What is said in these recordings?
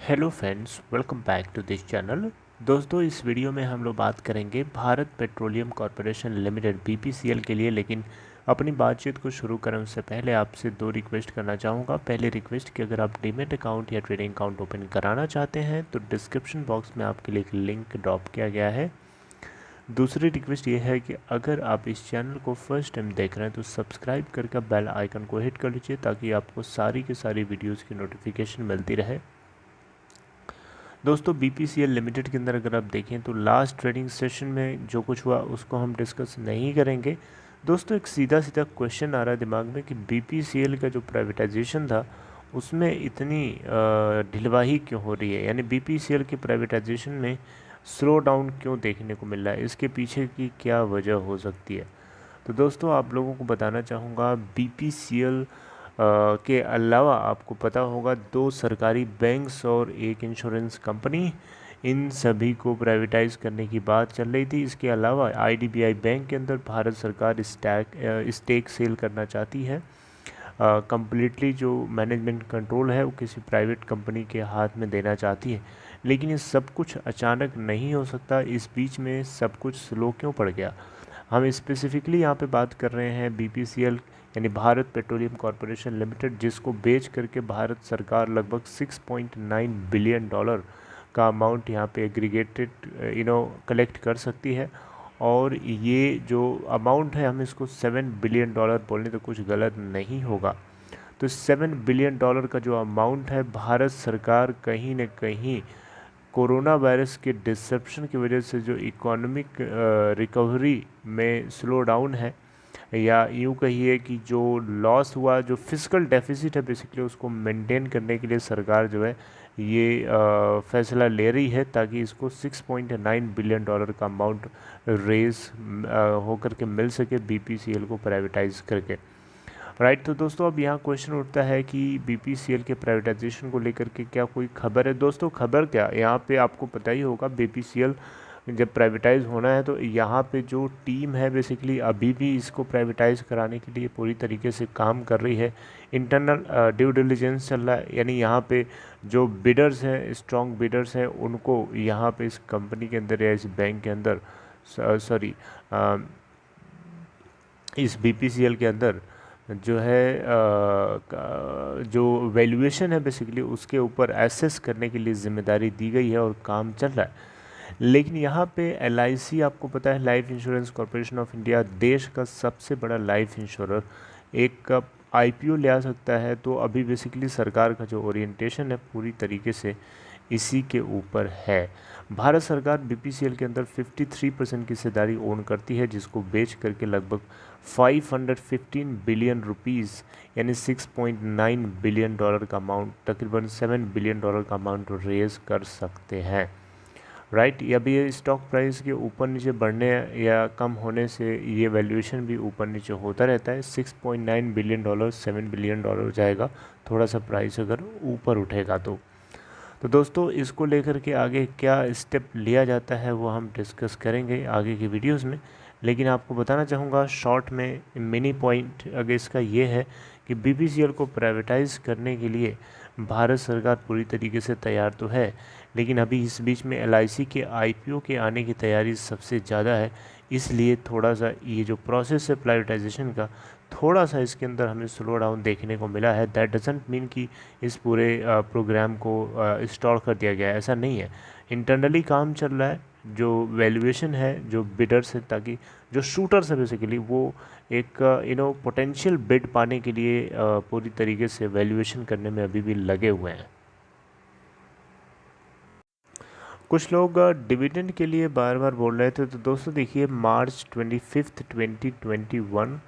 Hello friends, welcome back to this channel. दोस्तों, इस video में हम लोग बात करेंगे Bharat petroleum corporation limited BPCL के लिए। लेकिन अपनी बातचीत को शुरू करें उससे पहले आपसे दो रिक्वेस्ट करना चाहूँगा। पहले रिक्वेस्ट कि अगर आप डीमैट अकाउंट या ट्रेडिंग अकाउंट ओपन कराना चाहते हैं तो डिस्क्रिप्शन बॉक्स में आपके लिए एक लिंक ड्रॉप किया गया है। दूसरी रिक्वेस्ट ये है कि अगर आप इस चैनल को फर्स्ट टाइम देख रहे हैं तो सब्सक्राइब करके बेल आइकन को हिट कर लीजिए ताकि आपको सारी की सारी वीडियोज़ की नोटिफिकेशन मिलती रहे। दोस्तों, बीपीसीएल लिमिटेड के अंदर अगर आप देखें तो लास्ट ट्रेडिंग सेशन में जो कुछ हुआ उसको हम डिस्कस नहीं करेंगे। दोस्तों, एक सीधा सीधा क्वेश्चन आ रहा है दिमाग में कि बीपीसीएल का जो प्राइवेटाइजेशन था उसमें इतनी ढिलवाही क्यों हो रही है, यानी बीपीसीएल के प्राइवेटाइजेशन में स्लो डाउन क्यों देखने को मिल रहा है, इसके पीछे की क्या वजह हो सकती है। तो दोस्तों, आप लोगों को बताना चाहूँगा बीपीसीएल के अलावा आपको पता होगा दो सरकारी बैंक्स और एक इंश्योरेंस कंपनी, इन सभी को प्राइवेटाइज करने की बात चल रही थी। इसके अलावा आईडीबीआई बैंक के अंदर भारत सरकार स्टेक सेल करना चाहती है। कम्प्लीटली जो मैनेजमेंट कंट्रोल है वो किसी प्राइवेट कंपनी के हाथ में देना चाहती है। लेकिन ये सब कुछ अचानक नहीं हो सकता। इस बीच में सब कुछ स्लो क्यों पड़ गया? हम स्पेसिफिकली यहाँ पे बात कर रहे हैं बीपीसीएल यानी भारत पेट्रोलियम कॉरपोरेशन लिमिटेड, जिसको बेच करके भारत सरकार लगभग 6.9 बिलियन डॉलर का अमाउंट यहाँ पे एग्रीगेटेड कलेक्ट कर सकती है। और ये जो अमाउंट है हम इसको 7 बिलियन डॉलर बोलने तो कुछ गलत नहीं होगा। तो 7 बिलियन डॉलर का जो अमाउंट है, भारत सरकार कहीं न कहीं कोरोना वायरस के डिसरप्शन की वजह से जो इकोनॉमिक रिकवरी में स्लो डाउन है, या यूँ कहिए कि जो लॉस हुआ, जो फिजिकल डेफिसिट है बेसिकली, उसको मेंटेन करने के लिए सरकार जो है ये फैसला ले रही है ताकि इसको 6.9 बिलियन डॉलर का अमाउंट रेज होकर के मिल सके बीपीसीएल को प्राइवेटाइज करके। राइट। तो दोस्तों, अब यहाँ क्वेश्चन उठता है कि बीपीसीएल के प्राइवेटाइजेशन को लेकर के क्या कोई खबर है? दोस्तों, खबर क्या, यहाँ पे आपको पता ही होगा बीपीसीएल जब प्राइवेटाइज होना है तो यहाँ पे जो टीम है बेसिकली अभी भी इसको प्राइवेटाइज कराने के लिए पूरी तरीके से काम कर रही है। इंटरनल ड्यू डिलिजेंस चल रहा है, यानी यहाँ पे जो बिडर्स हैं, स्ट्रॉन्ग बिडर्स हैं, उनको यहाँ पे इस कंपनी के अंदर या इस बैंक के अंदर, सॉरी, इस बीपीसीएल के अंदर जो है जो वैल्यूएशन है बेसिकली उसके ऊपर एसेस करने के लिए ज़िम्मेदारी दी गई है और काम चल रहा है। लेकिन यहाँ पे एलआईसी, आपको पता है life insurance corporation of India, देश का सबसे बड़ा लाइफ इंश्योरर, एक आईपीओ ले आ सकता है। तो अभी बेसिकली सरकार का जो ओरिएंटेशन है पूरी तरीके से इसी के ऊपर है। भारत सरकार बीपीसीएल के अंदर 53% की हिस्सेदारी ओन करती है, जिसको बेच करके लगभग 515 बिलियन रुपीज़ यानी 6.9 बिलियन डॉलर का अमाउंट, तकरीबन 7 बिलियन डॉलर का अमाउंट रेज कर सकते हैं। राइट। या भी ये स्टॉक प्राइस के ऊपर नीचे बढ़ने या कम होने से ये वैल्यूएशन भी ऊपर नीचे होता रहता है। 6.9 बिलियन डॉलर 7 बिलियन डॉलर हो जाएगा थोड़ा सा प्राइस अगर ऊपर उठेगा तो दोस्तों, इसको लेकर के आगे क्या स्टेप लिया जाता है वो हम डिस्कस करेंगे आगे की वीडियोस में। लेकिन आपको बताना चाहूँगा शॉर्ट में मिनी पॉइंट अगर इसका ये है कि बीपीसीएल को प्राइवेटाइज करने के लिए भारत सरकार पूरी तरीके से तैयार तो है, लेकिन अभी इस बीच में एलआईसी के आईपीओ के आने की तैयारी सबसे ज़्यादा है। इसलिए थोड़ा सा ये जो प्रोसेस है प्राइवेटाइजेशन का, थोड़ा सा इसके अंदर हमें स्लो डाउन देखने को मिला है। दैट डजंट मीन कि इस पूरे प्रोग्राम को इंस्टॉल कर दिया गया है, ऐसा नहीं है। इंटरनली काम चल रहा है, जो वैल्यूएशन है, जो बिडर्स है, ताकि जो शूटर्स है बेसिकली वो एक पोटेंशियल बिड पाने के लिए पूरी तरीके से वैल्यूएशन करने में अभी भी लगे हुए हैं। कुछ लोग डिविडेंड के लिए बार बार बोल रहे थे। तो दोस्तों देखिए, मार्च 25, 2021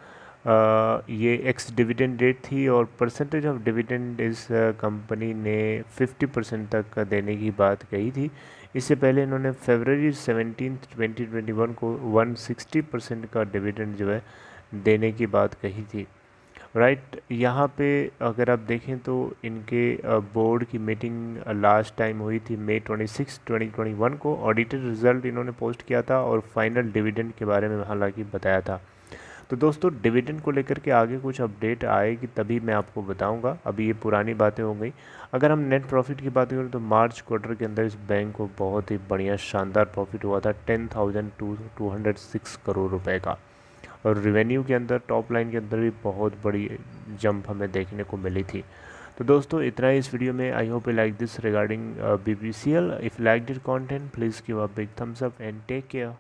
ये एक्स डिविडेंड डेट थी और परसेंटेज ऑफ डिविडेंड इस कंपनी ने 50% तक देने की बात कही थी। इससे पहले इन्होंने फरवरी 17, 2021 को 160% का डिविडेंड जो है देने की बात कही थी। राइट। यहाँ पे अगर आप देखें तो इनके बोर्ड की मीटिंग लास्ट टाइम हुई थी मई 26, 2021 को। ऑडिटेड रिजल्ट इन्होंने पोस्ट किया था और फाइनल डिविडेंड के बारे में हालांकि बताया था। तो दोस्तों डिविडेंड को लेकर के आगे कुछ अपडेट आएगी तभी मैं आपको बताऊंगा, अभी ये पुरानी बातें हो गई। अगर हम नेट प्रॉफिट की बात करें तो मार्च क्वार्टर के अंदर इस बैंक को बहुत ही बढ़िया शानदार प्रॉफिट हुआ था 10,206 करोड़ रुपए का। और रेवेन्यू के अंदर टॉप लाइन के अंदर भी बहुत बड़ी जंप हमें देखने को मिली थी। तो दोस्तों इतना ही इस वीडियो में। I hope you like this regarding BPCL। If like this content please give a big thumbs up and take care.